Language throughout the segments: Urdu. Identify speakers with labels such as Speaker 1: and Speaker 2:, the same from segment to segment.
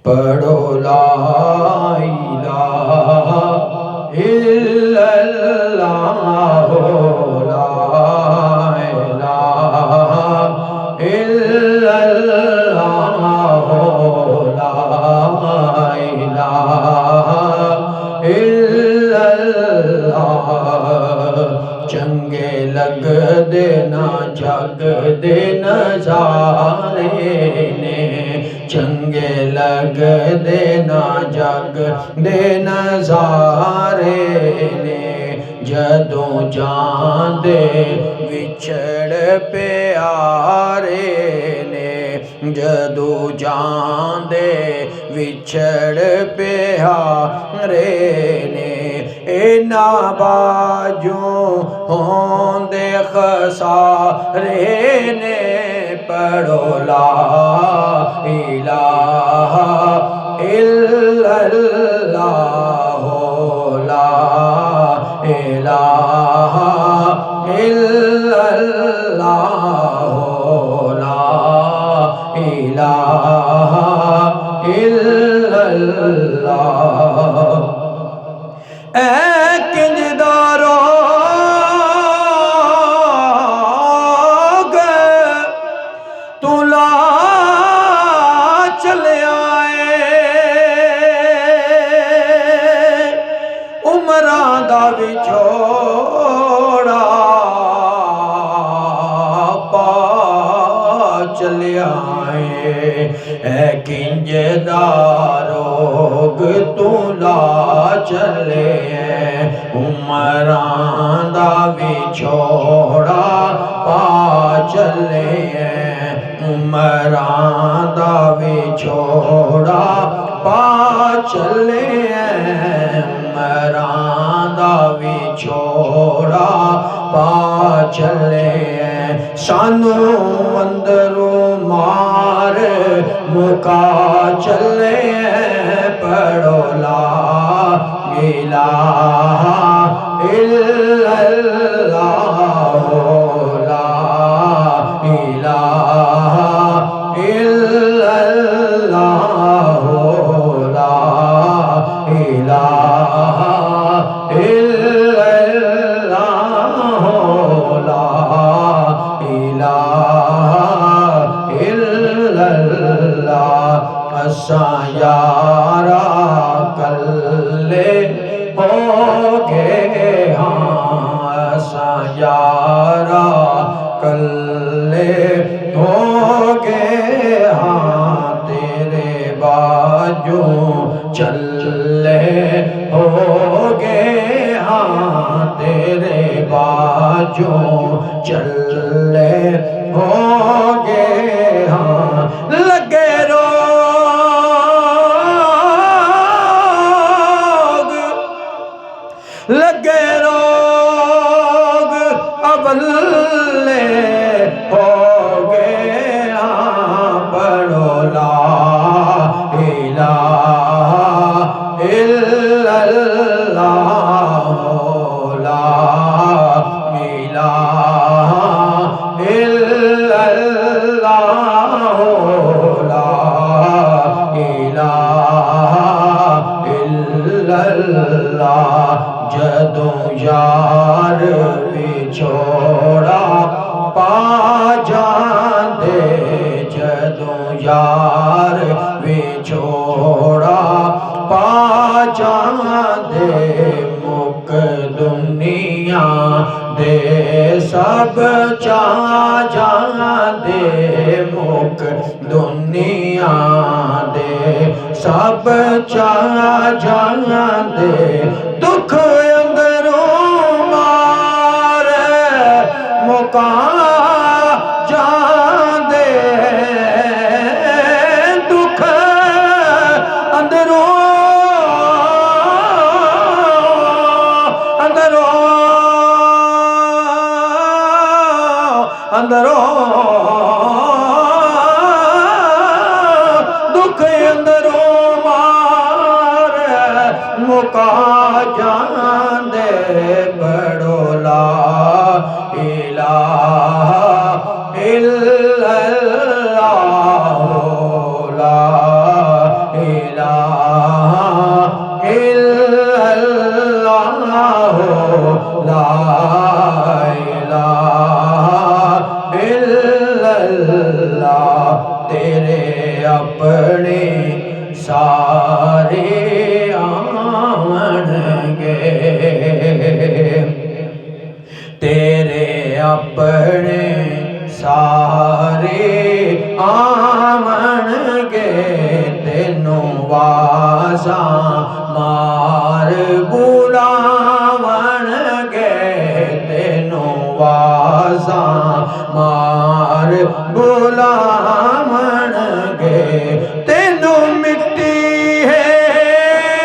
Speaker 1: پڑھو لا الہ الا اللہ لا الہ الا اللہ لا الہ الا اللہ چنگے لگ دینا جگ دے نظارے نے چنگے لگ دینا جگ دے نظارے نے جدوں جان دے وچھڑ پیارے نے جدوں جان دے وچھڑ پیارے نے اینا باجوں ہوندے خسارے نے پڑھو لا الہ الا اللہ لا الہ الا اللہ لا الہ الا اللہ اے کنجدارو تو لا چلے آئے عمران دا وچھوڑا پا چلے آئے اے کنجدارو تو لا چلے عمران دا وچھوڑا پا چلے عمران دا وچھوڑا پا چلے عمران دا وچھوڑا پا چلے سانو اندروں مار مکا چلے پڑھو لا الہ الا اللہ لا الہ الا اللہ لا الہ الا اللہ لا الہ الا اللہ اساں یارا کلے ہو گئے ہاں اساں یارا کلے ہو گئے ہاں تیرے باجوں چلے ہو گئے ہاں تیرے باجوں چلے ہو گئے ہاں لگے لگے روگ ابلے ہو گئے ہاں پڑھو لا الہ الا اللہ لا الہ الا اللہ لا الہ الا اللہ جدوں یار وچھوڑا پا جاندے جدوں یار وچھوڑا پا جاندے مک دنیا دے سب چا جاندے مک دنیا دے سب چا جاندے دکھ اندروں مار مکا جاندے دکھ اندروں دکھ اندروں مار مکا سارے آون گے تیرے اپنے سارے آون گے تینوں وازاں مار بلاون گے تینوں وازاں مار بلاون گے تینوں مٹی ہیٹھ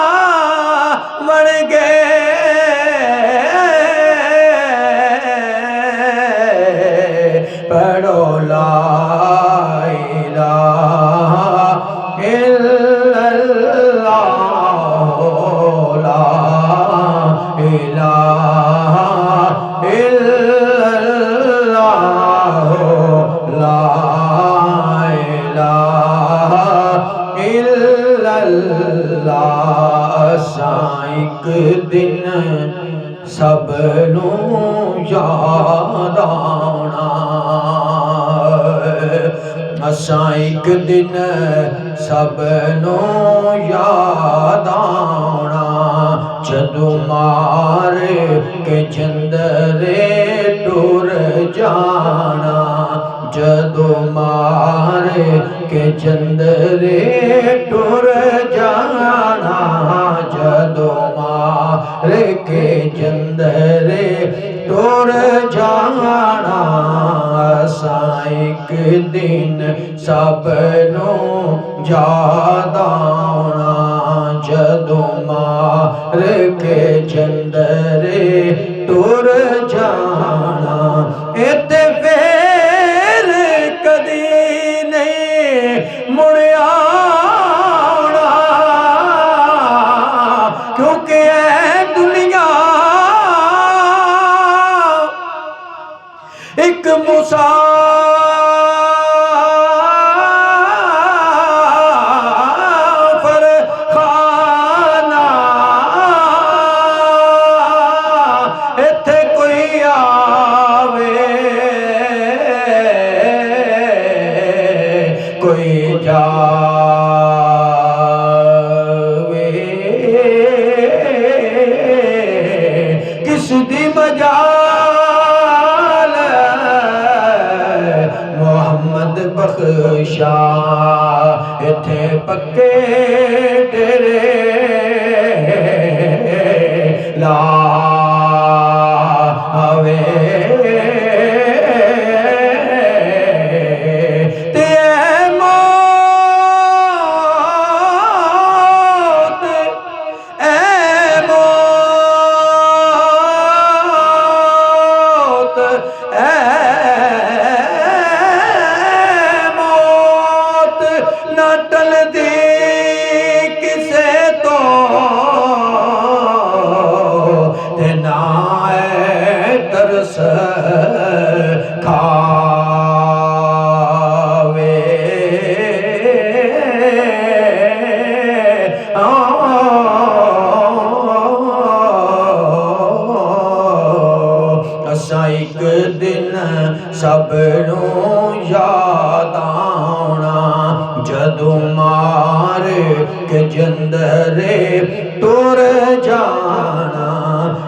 Speaker 1: چھپاون گے پڑھو لا الہ الا اللہ لا الہ الا اللہ لا الہ الا اللہ اساں ایک دن سب نوں یاد آنا اساں ایک دن سب نوں یاد آنا جدوں مار کے جندرے ٹر جانا جدوں مار کے جندرے ٹر جانا جدوں مار کے جندرے ٹر جانا اساں ایک دن سب نوں یاد آنا جدوں مار کے جندرے ٹر جانا اتے پھر کدی نہیں مڑ آنا کیونکہ اے دنیا ایک مسافر خانہ ایتھے کوئی آوے کوئی جاوے کس دی مجال محمد بخشا ایتھے پکے ڈیرے لا آوے تے اے موت اے موت اے نہ ٹل دی کسے تو تے نہ اے ترس کھاوے اساں ایک دن سب نوں یاد آنا جدوں مار کے جندرے ٹر جانا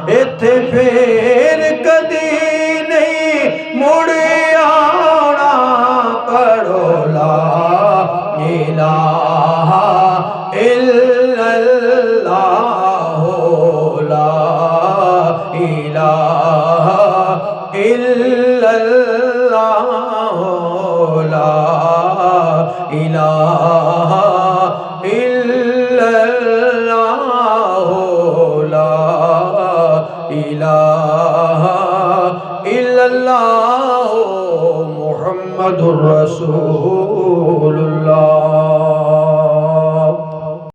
Speaker 1: ایتھے پھر کدی نہیں مڑ آنا پڑھو لا الہ الا اللہ لا الہ الا اللہ لا الہ الا اللہ لا الہ الا اللہ محمد الرسول